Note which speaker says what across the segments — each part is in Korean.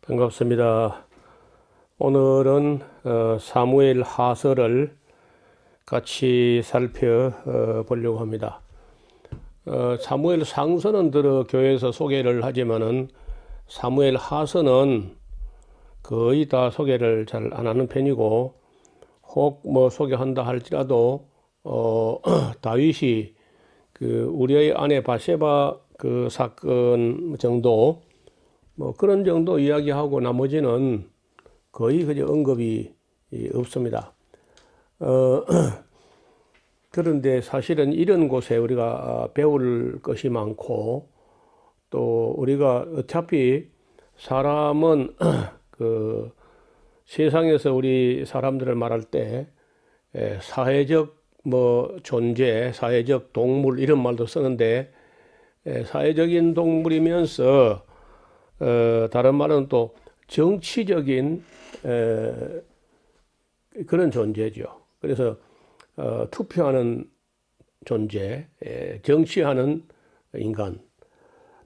Speaker 1: 반갑습니다. 오늘은 사무엘 하서를 같이 살펴보려고 합니다. 사무엘 상서는 들어 교회에서 소개를 하지만은 사무엘 하서는 거의 다 소개를 잘 안 하는 편이고, 혹 뭐 소개한다 할지라도 다윗이 그 우리의 아내 바세바 그 사건 정도 뭐 그런 정도 이야기하고 나머지는 거의 그저 언급이 없습니다. 그런데 사실은 이런 곳에 우리가 배울 것이 많고, 또 우리가 어차피 사람은 그 세상에서 우리 사람들을 말할 때 사회적 뭐 존재, 사회적 동물 이런 말도 쓰는데, 사회적인 동물이면서 다른 말은 또 정치적인 그런 존재죠. 그래서 투표하는 존재, 정치하는 인간.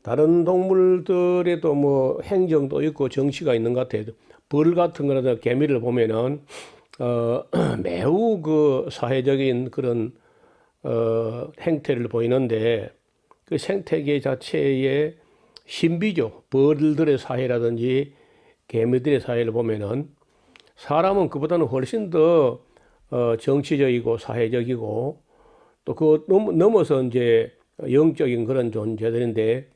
Speaker 1: 다른 동물들에도 뭐 행정도 있고 정치가 있는 것 같아요. 벌 같은 거나 개미를 보면은 매우 그 사회적인 그런 행태를 보이는데, 그 생태계 자체의 신비죠. 벌들의 사회라든지 개미들의 사회를 보면은 사람은 그보다는 훨씬 더 정치적이고 사회적이고, 또 그 넘어서 이제 영적인 그런 존재들인데,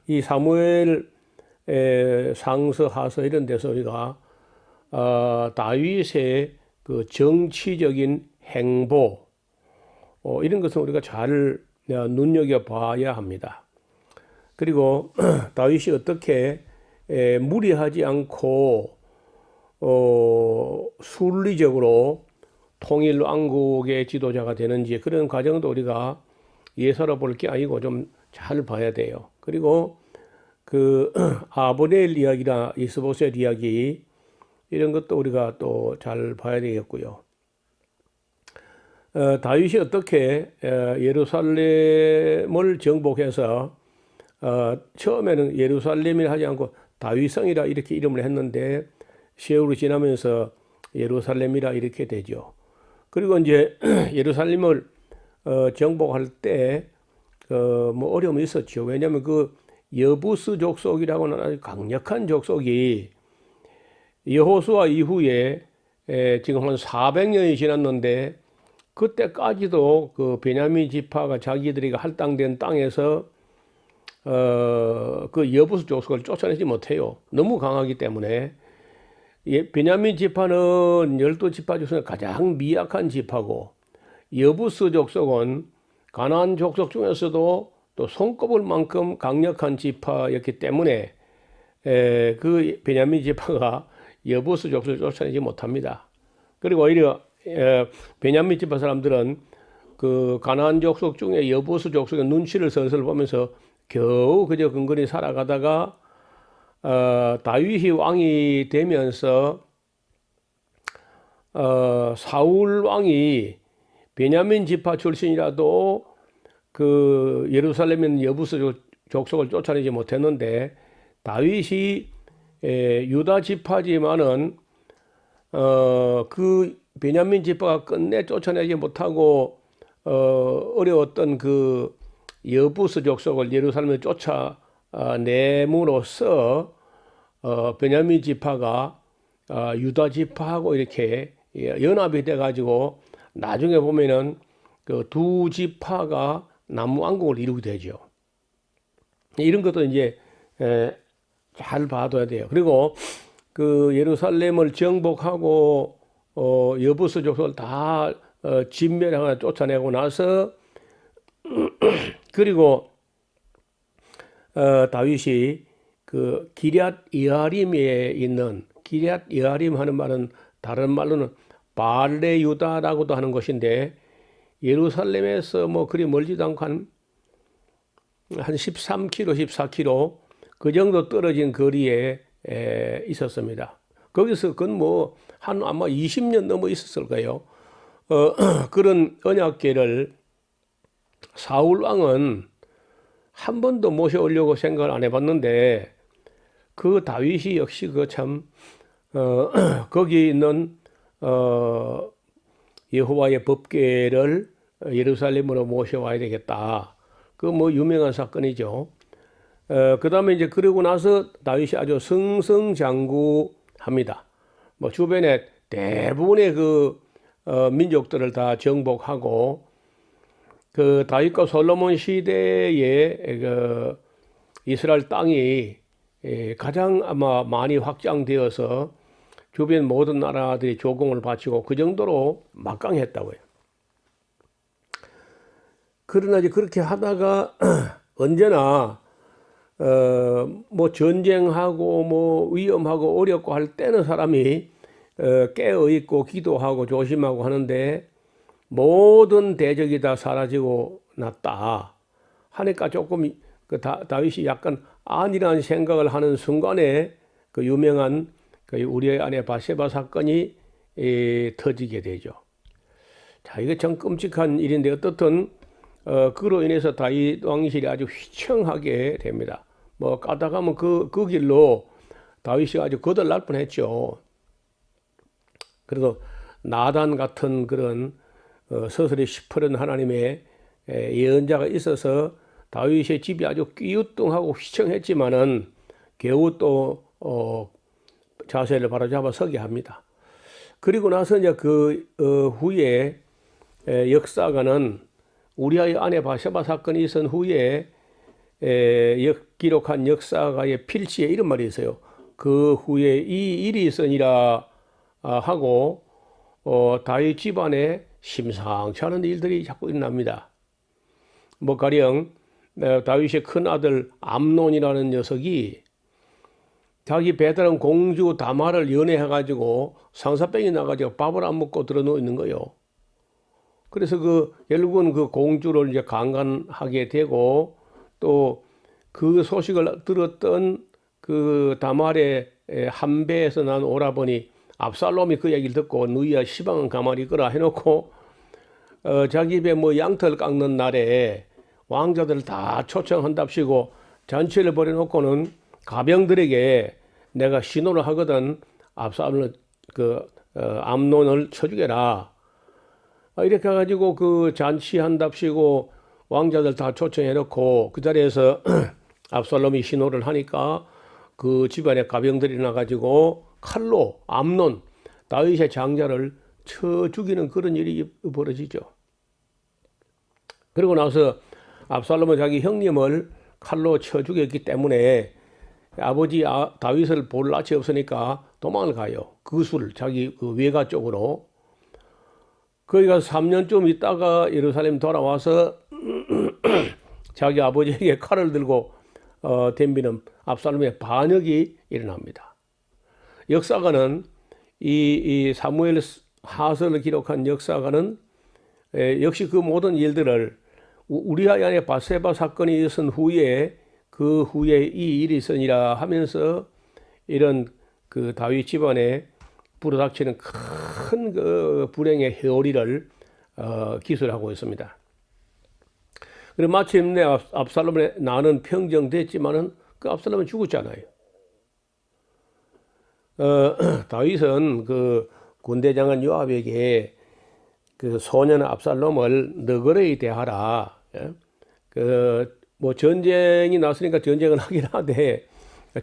Speaker 1: 이 사무엘 상서 하서 이런 데서 우리가 다윗의 그 정치적인 행보 이런 것은 우리가 잘 눈여겨봐야 합니다. 그리고 다윗이 어떻게 무리하지 않고 순리적으로 통일 왕국의 지도자가 되는지, 그런 과정도 우리가 예사로 볼 게 아니고 좀 잘 봐야 돼요. 그리고 그 아브넬 이야기나 이스보셋 이야기 이런 것도 우리가 또 잘 봐야 되겠고요. 다윗이 어떻게 예루살렘을 정복해서 처음에는 예루살렘이라 하지 않고 다윗성이라 이렇게 이름을 했는데, 세월이 지나면서 예루살렘이라 이렇게 되죠. 그리고 이제 예루살렘을 정복할 때 뭐 어려움이 있었죠. 왜냐하면 그 여부스 족속이라고는 아주 강력한 족속이 여호수아 이후에 지금 한 400년이 지났는데, 그때까지도 그 베냐민 지파가 자기들이 할당된 땅에서 그 여부스 족속을 쫓아내지 못해요. 너무 강하기 때문에. 베냐민 지파는 12지파 중에서 가장 미약한 지파고, 여부스 족속은 가나안 족속 중에서도 또 손꼽을 만큼 강력한 지파였기 때문에 그 베냐민 지파가 여부스 족속을 쫓아내지 못합니다. 그리고 오히려 베냐민 지파 사람들은 그 가나안 족속 중에 여부스 족속의 눈치를 슬슬 보면서 겨우 그저 근근히 살아가다가 다윗이 왕이 되면서 사울 왕이 베냐민 지파 출신이라도 그 예루살렘에 여부스 족속을 쫓아내지 못했는데, 다윗이 유다 지파지만은 그 베냐민 지파가 끝내 쫓아내지 못하고 어려웠던 그 여부스 족속을 예루살렘에 쫓아내므로써 베냐민 지파가 유다 지파하고 이렇게 연합이 돼가지고 나중에 보면은 그 두 지파가 남왕국을 이루게 되죠. 이런 것도 이제 잘 봐둬야 돼요. 그리고 그 예루살렘을 정복하고 여부스 족속을 다 진멸하거나 쫓아내고 나서 그리고 다윗이 그 기럇 여아림에 있는, 기럇 여아림 하는 말은 다른 말로는 발레 유다라고도 하는 것인데, 예루살렘에서 뭐 그리 멀지도 않고 한 13km, 14km 그 정도 떨어진 거리에 있었습니다. 거기서 그건 뭐 한 아마 20년 넘어 있었을 거예요. 그런 언약궤를 사울 왕은 한 번도 모셔오려고 생각을 안 해봤는데, 그 다윗이 역시 그 참 거기 있는 여호와의 법궤를 예루살렘으로 모셔와야 되겠다. 그 뭐 유명한 사건이죠. 그 다음에 이제 그러고 나서 다윗이 아주 승승장구합니다. 뭐 주변에 대부분의 그 민족들을 다 정복하고 그 다윗과 솔로몬 시대에 그 이스라엘 땅이 가장 아마 많이 확장되어서 주변 모든 나라들이 조공을 바치고 그 정도로 막강했다고요. 그러나 이제 그렇게 하다가 언제나 뭐 전쟁하고 뭐 위험하고 어렵고 할 때는 사람이 깨어 있고 기도하고 조심하고 하는데 모든 대적이 다 사라지고 났다 하니까 조금 그 다윗이 약간 안일한 생각을 하는 순간에 그 유명한 그 우리의 아내 바세바 사건이 터지게 되죠. 자, 이게 참 끔찍한 일인데 어떻든 그로 인해서 다윗 왕실이 아주 휘청하게 됩니다. 뭐 까다가면 그 길로 다윗이 아주 거덜날 뻔했죠. 그래도 나단 같은 그런 서서히 시퍼런 하나님의 예언자가 있어서 다윗의 집이 아주 끼우뚱하고 휘청했지만은 겨우 또 자세를 바로잡아 서게 합니다. 그리고 나서 이제 그 후에 역사가는 우리아의 아내 바세바 사건이 있은 후에 기록한 역사가의 필지에 이런 말이 있어요. 그 후에 이 일이 있으니라 하고 다윗 집안에 심상치 않은 일들이 자꾸 일어납니다. 뭐 가령 다윗의 큰 아들 암논이라는 녀석이 자기 배다른 공주 다말을 연애해가지고 상사병이 나가지고 밥을 안 먹고 들어누워 있는 거예요. 그래서 결국은 그 공주를 이제 강간하게 되고 또 그 소식을 들었던 그 다말의 한 배에서 난 오라버니 압살롬이 그 얘기를 듣고 너희야 시방은 가만히 있거라 해놓고 자기 배 뭐 양털 깎는 날에 왕자들 다 초청한답시고 잔치를 벌여놓고는 가병들에게 내가 신호를 하거든 압살롬을 암논을 쳐주게라. 이렇게 해가지고 그 잔치한답시고 왕자들 다 초청해놓고 그 자리에서 압살롬이 신호를 하니까 그 집안에 가병들이 나가지고 칼로 암논 다윗의 장자를 쳐 죽이는 그런 일이 벌어지죠. 그리고 나서 압살롬은 자기 형님을 칼로 쳐 죽였기 때문에 아버지 다윗을 볼 낯이 없으니까 도망을 가요. 그술 자기 그 외가 쪽으로. 거기 가서 3년쯤 있다가 예루살렘 돌아와서 자기 아버지에게 칼을 들고 덤비는 압살롬의 반역이 일어납니다. 역사가는 이 사무엘 하서를 기록한 역사가는 역시 그 모든 일들을 우리아의 아내 바세바 사건이 있은 후에 그 후에 이 일이 있으니라 하면서 이런 그 다윗 집안에 불어닥치는 큰 그 불행의 회오리를 기술하고 있습니다. 그리고 마침내 압살롬의 나는 평정됐지만은 그 압살롬은 죽었잖아요. 다윗은 그 군대장관 요압에게 그 소년 압살롬을 너그러이 대하라. 뭐 전쟁이 났으니까 전쟁은 하긴 하되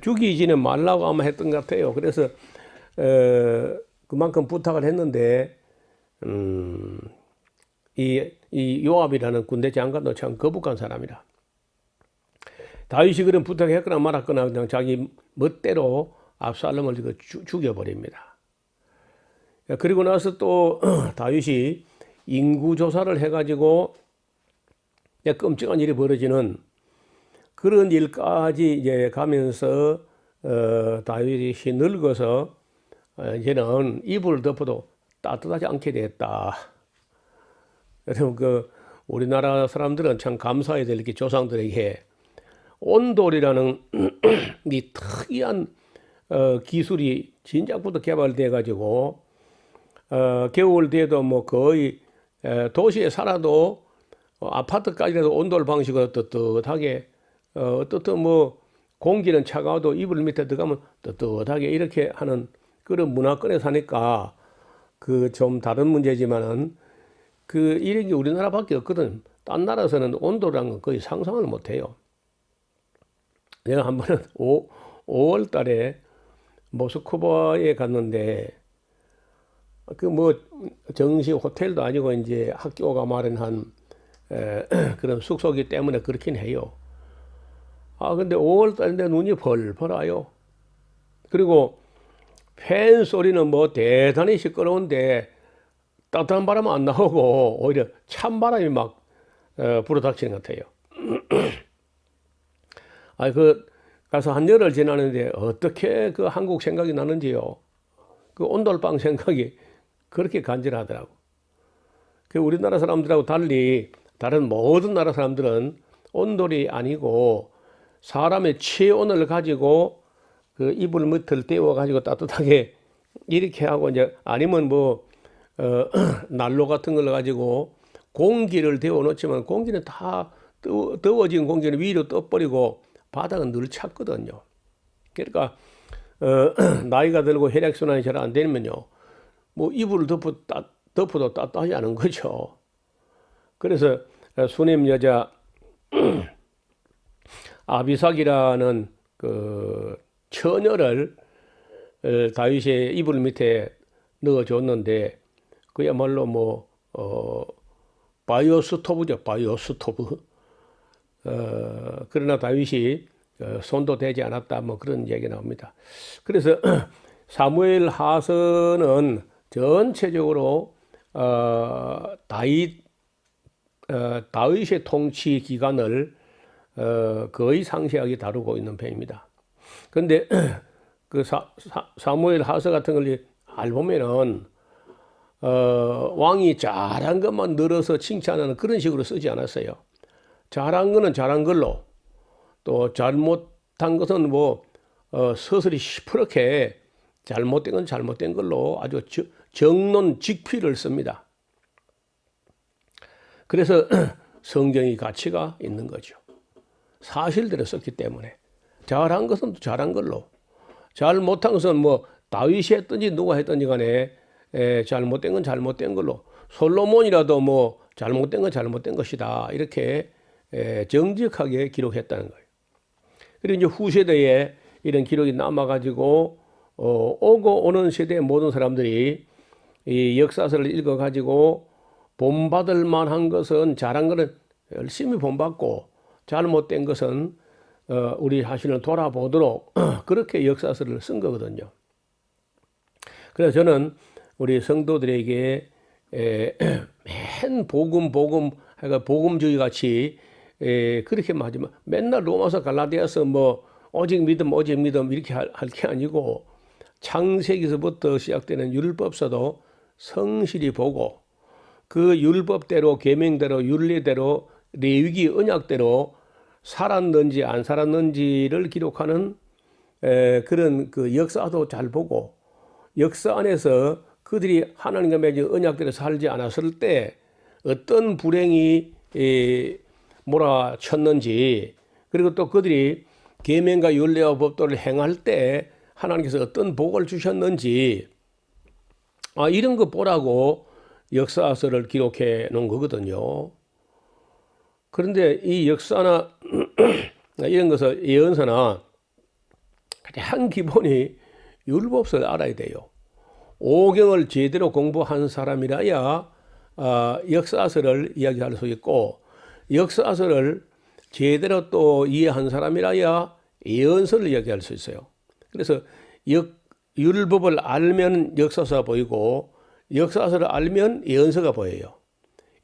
Speaker 1: 죽이지는 말라고 아마 했던 것 같아요. 그래서 그만큼 부탁을 했는데 이 요압이라는 군대 장관도 참 거북한 사람이라. 다윗이 그런 부탁했거나 말았거나 그냥 자기 멋대로 압살롬을 죽여버립니다. 그리고 나서 또 다윗이 인구 조사를 해가지고 끔찍한 일이 벌어지는 그런 일까지 이제 가면서 다윗이 늙어서 이제는 이불을 덮어도 따뜻하지 않게 됐다. 여러분 우리나라 사람들은 참 감사해야 될 게 조상들에게 온돌이라는 이 특이한 기술이 진작부터 개발돼 가지고 겨울 돼도 뭐 거의 도시에 살아도 아파트까지라도 온돌 방식으로 떳떳하게 어떻든 뭐 공기는 차가워도 이불 밑에 들어가면 뜨뜻하게 이렇게 하는 그런 문화권에 사니까 그 좀 다른 문제지만은 그 이런 게 우리나라밖에 없거든. 딴 나라에서는 온도라는 건 거의 상상을 못 해요. 내가 한 번은 5월 달에 모스크바에 갔는데 그 뭐 정식 호텔도 아니고 이제 학교가 마련한 그런 숙소기 때문에 그렇긴 해요. 근데 5월 달인데 눈이 벌벌 와요. 그리고 팬 소리는 뭐 대단히 시끄러운데 따뜻한 바람은 안 나오고 오히려 찬바람이 막 불어닥치는 것 같아요. 그 가서 한 열흘 지나는데 어떻게 그 한국 생각이 나는지요. 그 온돌방 생각이 그렇게 간절하더라고. 그 우리나라 사람들하고 달리 다른 모든 나라 사람들은 온돌이 아니고 사람의 체온을 가지고 그 이불 밑을 떼워 가지고 따뜻하게 이렇게 하고 이제 아니면 뭐 난로 같은 걸 가지고 공기를 데워 놓지만 공기는 다 더워진 공기는 위로 떠버리고 바닥은 늘 찼거든요. 그러니까 나이가 들고 혈액순환이 잘 안 되면요, 뭐 이불을 덮어도 따뜻하지 않은 거죠. 그래서 수냄 여자 아비삭이라는 그 처녀를 다윗의 이불 밑에 넣어줬는데 그야말로 뭐 바이오 스토브죠, 바이오 스토브. 그러나 다윗이 손도 대지 않았다, 뭐 그런 얘기가 나옵니다. 그래서 사무엘 하서는 전체적으로 다윗의 통치 기간을 거의 상세하게 다루고 있는 편입니다. 그런데 그 사무엘 하서 같은 걸 알보면은 왕이 잘한 것만 늘어서 칭찬하는 그런 식으로 쓰지 않았어요. 잘한 거는 잘한 걸로, 또 잘못한 것은 뭐 서서히 시퍼렇게 잘못된 건 잘못된 걸로 아주 정론직필을 씁니다. 그래서 성경의 가치가 있는 거죠. 사실대로 썼기 때문에. 잘한 것은 잘한 걸로, 잘못한 것은 뭐 다윗이 했든지 누가 했든지 간에 잘못된 건 잘못된 걸로, 솔로몬이라도 뭐 잘못된 건 잘못된 것이다, 이렇게 정직하게 기록했다는 거예요. 그리고 이제 후세대에 이런 기록이 남아가지고 오고 오는 세대의 모든 사람들이 이 역사서를 읽어가지고 본받을 만한 것은, 잘한 것은 열심히 본받고 잘못된 것은 우리 자신을 돌아보도록 그렇게 역사서를 쓴 거거든요. 그래서 저는 우리 성도들에게 맨 복음 복음주의 같이 그렇게 마지막 맨날 로마서 갈라디아서 뭐 오직 믿음 이렇게 할 게 아니고 창세기서부터 시작되는 율법서도 성실히 보고 그 율법대로 계명대로 윤리대로 레위기 언약대로 살았는지 안 살았는지를 기록하는 그런 그 역사도 잘 보고, 역사 안에서 그들이 하나님과 맺은 언약대로 살지 않았을 때 어떤 불행이 몰아쳤는지, 그리고 또 그들이 계명과 율례와 법도를 행할 때 하나님께서 어떤 복을 주셨는지, 이런 거 보라고 역사서를 기록해 놓은 거거든요. 그런데 이 역사나 이런 것을 예언서나 가장 기본이 율법서를 알아야 돼요. 오경을 제대로 공부한 사람이라야 역사서를 이야기할 수 있고, 역사서를 제대로 또 이해한 사람이라야 예언서를 이야기할 수 있어요. 그래서 율법을 알면 역사서가 보이고 역사서를 알면 예언서가 보여요.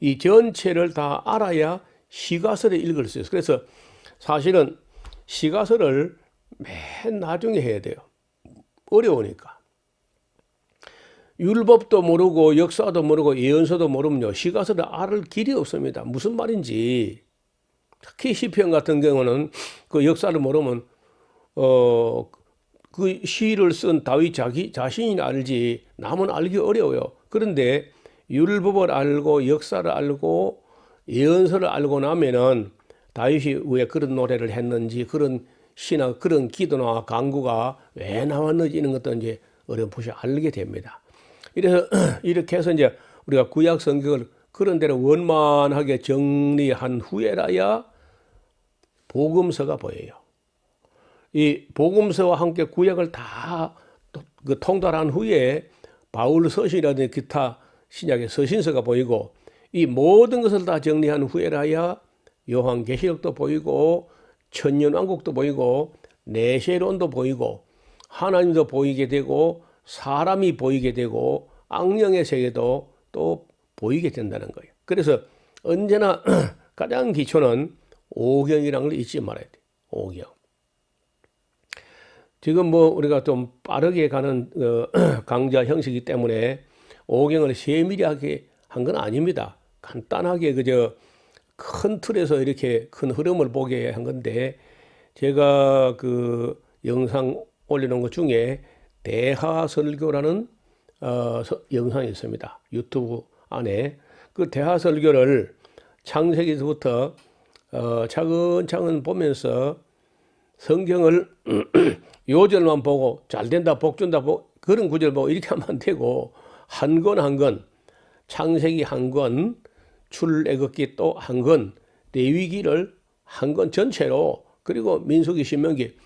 Speaker 1: 이 전체를 다 알아야 시가서를 읽을 수 있어요. 그래서 사실은 시가서를 맨 나중에 해야 돼요. 어려우니까. 율법도 모르고 역사도 모르고 예언서도 모르면요, 시가서를 알 길이 없습니다. 무슨 말인지. 특히 시편 같은 경우는 그 역사를 모르면 그 시를 쓴 다윗 자신이 알지 남은 알기 어려워요. 그런데 율법을 알고 역사를 알고 예언서를 알고 나면은 다윗이 왜 그런 노래를 했는지, 그런 신학 그런 기도나 강구가 왜 나왔는지 이런 것도 이제 어렴풋이 알게 됩니다. 이래서 이렇게 해서 이제 우리가 구약 성경을 그런 대로 원만하게 정리한 후에라야 복음서가 보여요. 이 복음서와 함께 구약을 다 그 통달한 후에 바울 서신이라든지 기타 신약의 서신서가 보이고 이 모든 것을 다 정리한 후에라야 요한계시록도 보이고 천년왕국도 보이고 내세론도 보이고 하나님도 보이게 되고 사람이 보이게 되고 악령의 세계도 또 보이게 된다는 거예요. 그래서 언제나 가장 기초는 오경이라는 걸 잊지 말아야 돼요. 오경. 지금 뭐 우리가 좀 빠르게 가는 강좌 형식이기 때문에 오경을 세밀하게 한 건 아닙니다. 간단하게 그저 큰 틀에서 이렇게 큰 흐름을 보게 한 건데 제가 그 영상 올려놓은 것 중에 대하설교라는 영상이 있습니다. 유튜브 안에 그 대하설교를 창세기부터 차근차근 보면서 성경을 요절만 보고 잘 된다 복 준다 그런 구절 보고 이렇게 하면 안 되고 한 권 한 권 창세기 한 권 출애굽기 또 한 권 레위기를 한 권 전체로 그리고 민수기 신명기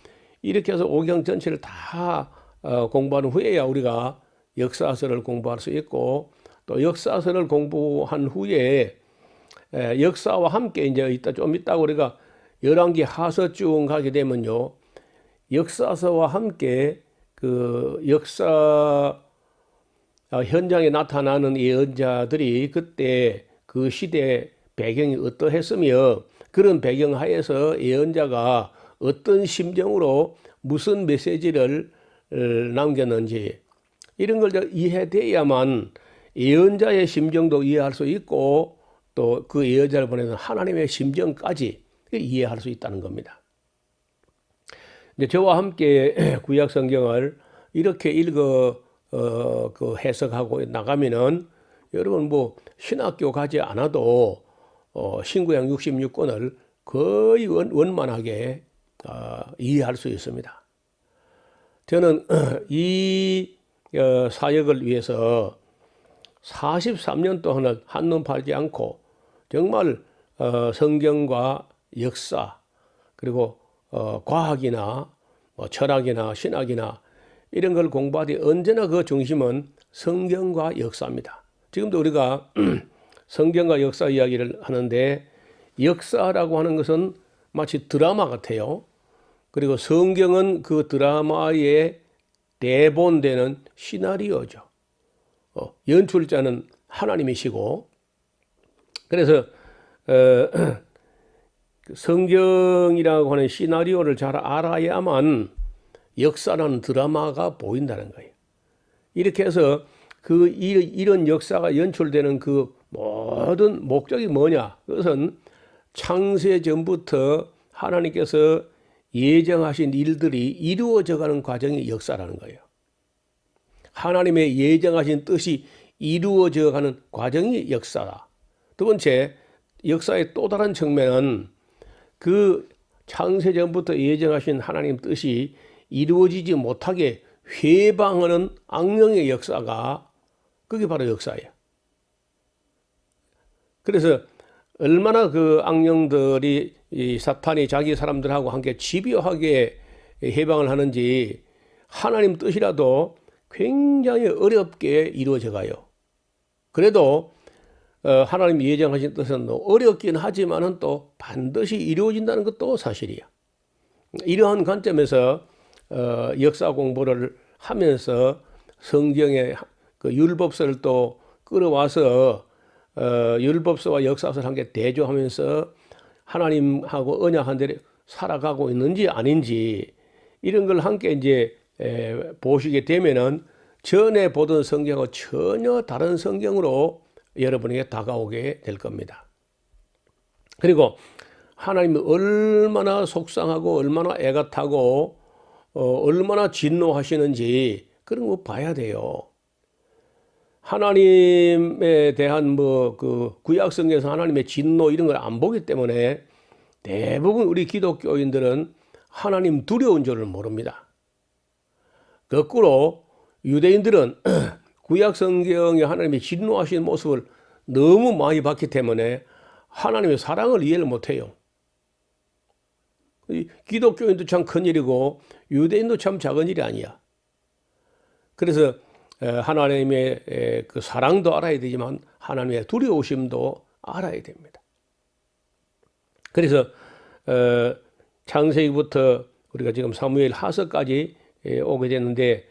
Speaker 1: 이렇게 해서 오경 전체를 다 공부한 후에야 우리가 역사서를 공부할 수 있고 또 역사서를 공부한 후에 역사와 함께 이제 좀 이따 우리가 열왕기 하서 쭉 가게 되면요 역사서와 함께 그 역사 현장에 나타나는 예언자들이 그때 그 시대 배경이 어떠했으며 그런 배경 하에서 예언자가 어떤 심정으로 무슨 메시지를 남겼는지 이런 걸 이해돼야만 예언자의 심정도 이해할 수 있고 또 그 예언자를 보내는 하나님의 심정까지 이해할 수 있다는 겁니다. 이제 저와 함께 구약 성경을 이렇게 그 해석하고 나가면은 여러분 뭐 신학교 가지 않아도 신구약 66권을 거의 원만하게 이해할 수 있습니다. 저는 이 사역을 위해서 43년 동안을 한눈 팔지 않고 정말 성경과 역사 그리고 과학이나 철학이나 신학이나 이런 걸 공부하되 언제나 그 중심은 성경과 역사입니다. 지금도 우리가 성경과 역사 이야기를 하는데 역사라고 하는 것은 마치 드라마 같아요. 그리고 성경은 그 드라마의 대본되는 시나리오죠. 연출자는 하나님이시고 그래서 성경이라고 하는 시나리오를 잘 알아야만 역사라는 드라마가 보인다는 거예요. 이렇게 해서 이런 역사가 연출되는 그 모든 목적이 뭐냐? 그것은 창세 전부터 하나님께서 예정하신 일들이 이루어져가는 과정이 역사라는 거예요. 하나님의 예정하신 뜻이 이루어져가는 과정이 역사다. 두 번째, 역사의 또 다른 측면은 그 창세 전부터 예정하신 하나님 뜻이 이루어지지 못하게 회방하는 악령의 역사가 그게 바로 역사예요. 그래서 얼마나 그 악령들이 이 사탄이 자기 사람들하고 함께 집요하게 해방을 하는지 하나님 뜻이라도 굉장히 어렵게 이루어져 가요. 그래도 하나님 예정하신 뜻은 어렵긴 하지만은 또 반드시 이루어진다는 것도 사실이야. 이러한 관점에서 역사 공부를 하면서 성경의 그 율법서를 또 끌어와서 율법서와 역사서를 함께 대조하면서 하나님하고 언약한 대로 살아가고 있는지 아닌지 이런 걸 함께 이제 보시게 되면은 전에 보던 성경과 전혀 다른 성경으로 여러분에게 다가오게 될 겁니다. 그리고 하나님이 얼마나 속상하고 얼마나 애가 타고 얼마나 진노하시는지 그런 거 봐야 돼요. 하나님에 대한 그 구약성경에서 하나님의 진노 이런 걸 안 보기 때문에 대부분 우리 기독교인들은 하나님 두려운 줄을 모릅니다. 거꾸로 유대인들은 구약 성경에 하나님의 진노하시는 모습을 너무 많이 봤기 때문에 하나님의 사랑을 이해를 못해요. 기독교인도 참 큰일이고 유대인도 참 작은 일이 아니야. 그래서 하나님의 그 사랑도 알아야 되지만 하나님의 두려우심도 알아야 됩니다. 그래서 창세기부터 우리가 지금 사무엘 하서까지 오게 됐는데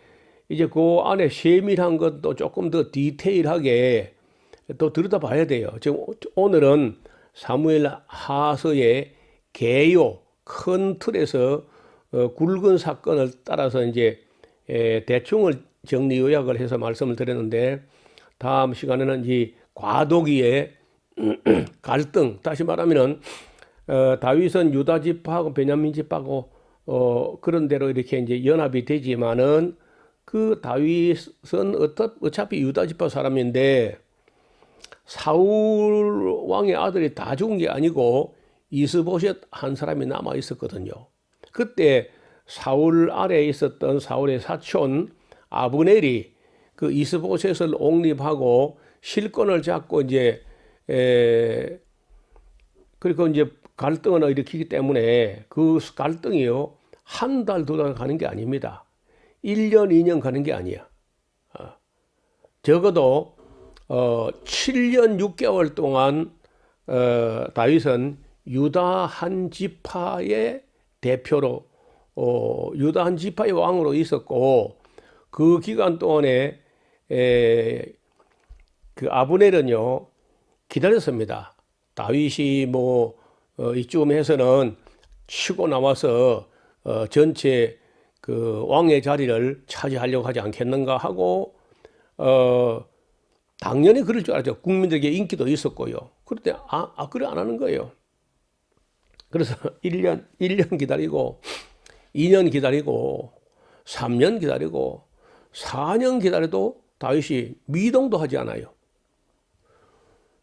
Speaker 1: 이제 그 안에 세밀한 것도 조금 더 디테일하게 또 들여다봐야 돼요. 지금 오늘은 사무엘 하서의 개요 큰 틀에서 굵은 사건을 따라서 이제 대충을 정리 요약을 해서 말씀을 드렸는데 다음 시간에는 이 과도기의 갈등, 다시 말하면은 다윗은 유다 지파하고 베냐민 지파하고 그런 대로 이렇게 이제 연합이 되지만은 그 다윗은 어차피 유다 지파 사람인데 사울 왕의 아들이 다 죽은 게 아니고 이스보셋 한 사람이 남아 있었거든요. 그때 사울 아래에 있었던 사울의 사촌 아브넬이 그 이스보셋을 옹립하고 실권을 잡고 이제 그리고 이제 갈등을 일으키기 때문에 그 갈등이요 한 달, 두 달 가는 게 아닙니다. 1년, 2년 가는 게 아니야. 적어도 7년 6개월 동안 다윗은 유다 한 지파의 대표로 유다 한 지파의 왕으로 있었고 그 기간 동안에 그 아브넬은요 기다렸습니다. 다윗이 뭐 이쯤 해서는 치고 나와서 전체 그 왕의 자리를 차지하려고 하지 않겠는가 하고 당연히 그럴 줄 알았죠. 국민들에게 인기도 있었고요. 그런데 그래 안 하는 거예요. 그래서 1년 기다리고 2년 기다리고 3년 기다리고 4년 기다려도 다윗이 미동도 하지 않아요.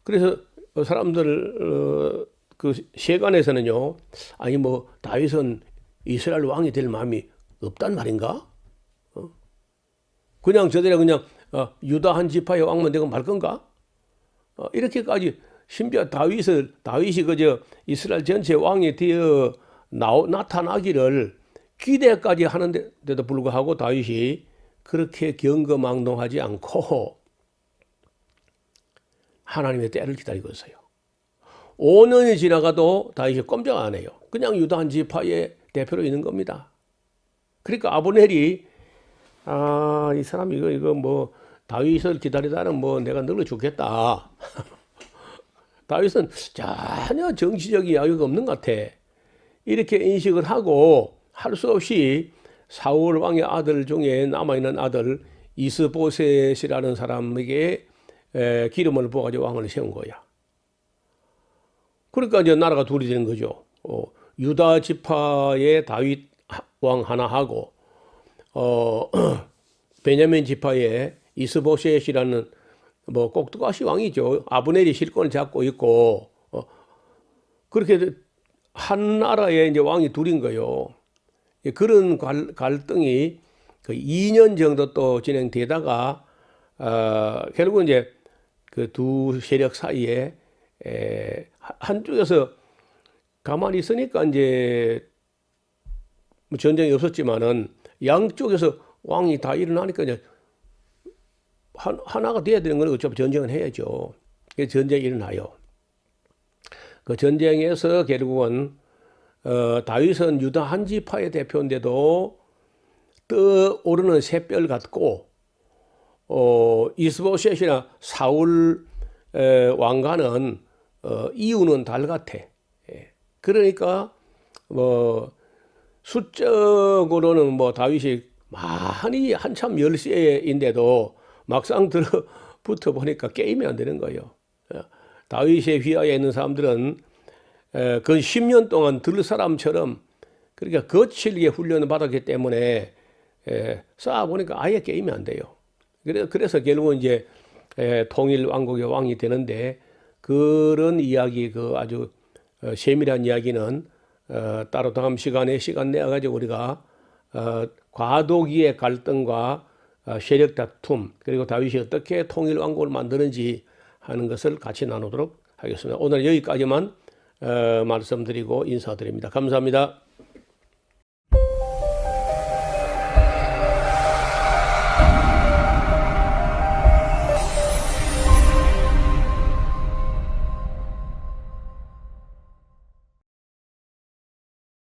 Speaker 1: 그래서 사람들 그 세간에서는요, 아니 뭐 다윗은 이스라엘 왕이 될 마음이 없단 말인가? 그냥 저대로 그냥 유다 한 지파의 왕만 되고 말 건가? 이렇게까지 심지어 다윗이 그저 이스라엘 전체 왕이 되어 나타나기를 기대까지 하는데도 불구하고 다윗이 그렇게 경거망동하지 않고 하나님의 때를 기다리고 있어요. 5년이 지나가도 다윗이 꼼짝 안 해요. 그냥 유다 한 지파의 대표로 있는 겁니다. 그러니까 아브넬이 이 사람 이거 뭐 다윗을 기다리다는 뭐 내가 늙어 죽겠다. 다윗은 전혀 정치적인 이야기가 없는 것 같아. 이렇게 인식을 하고 할 수 없이 사울 왕의 아들 중에 남아있는 아들 이스보셋이라는 사람에게 기름을 부어가지고 왕을 세운 거야. 그러니까 이제 나라가 둘이 되는 거죠. 유다 지파의 다윗 왕 하나 하고 베냐민 지파의 이스보셋이라는 뭐 꼭두가시 왕이죠. 아브넬이 실권을 잡고 있고 그렇게 한 나라에 이제 왕이 둘인 거예요. 그런 갈등이 그 2년 정도 또 진행되다가 결국 이제 그 두 세력 사이에 한쪽에서 가만히 있으니까 이제 뭐 전쟁이 없었지만은 양쪽에서 왕이 다 일어나니까 이제 하나가 돼야 되는 건 어차피 전쟁은 해야죠. 전쟁이 일어나요. 그 전쟁에서 결국은 다윗은 유다 한 지파의 대표인데도 떠오르는 샛별 같고 이스보셋이나 사울 왕과는 이유는 달 같아. 그러니까 뭐 수적으로는 뭐 다윗이 많이 한참 열세인데도 막상 붙어 보니까 게임이 안 되는 거예요. 다윗의 휘하에 있는 사람들은 그 10년 동안 들 사람처럼 그러니까 거칠게 훈련을 받았기 때문에 쌓아보니까 아예 게임이 안 돼요. 그래서 결국은 이제 통일 왕국의 왕이 되는데 그런 이야기 그 아주 세밀한 이야기는 따로 다음 시간에 시간 내어 가지고 우리가 과도기의 갈등과 세력 다툼 그리고 다윗이 어떻게 통일 왕국을 만드는지 하는 것을 같이 나누도록 하겠습니다. 오늘 여기까지만 말씀드리고 인사드립니다. 감사합니다.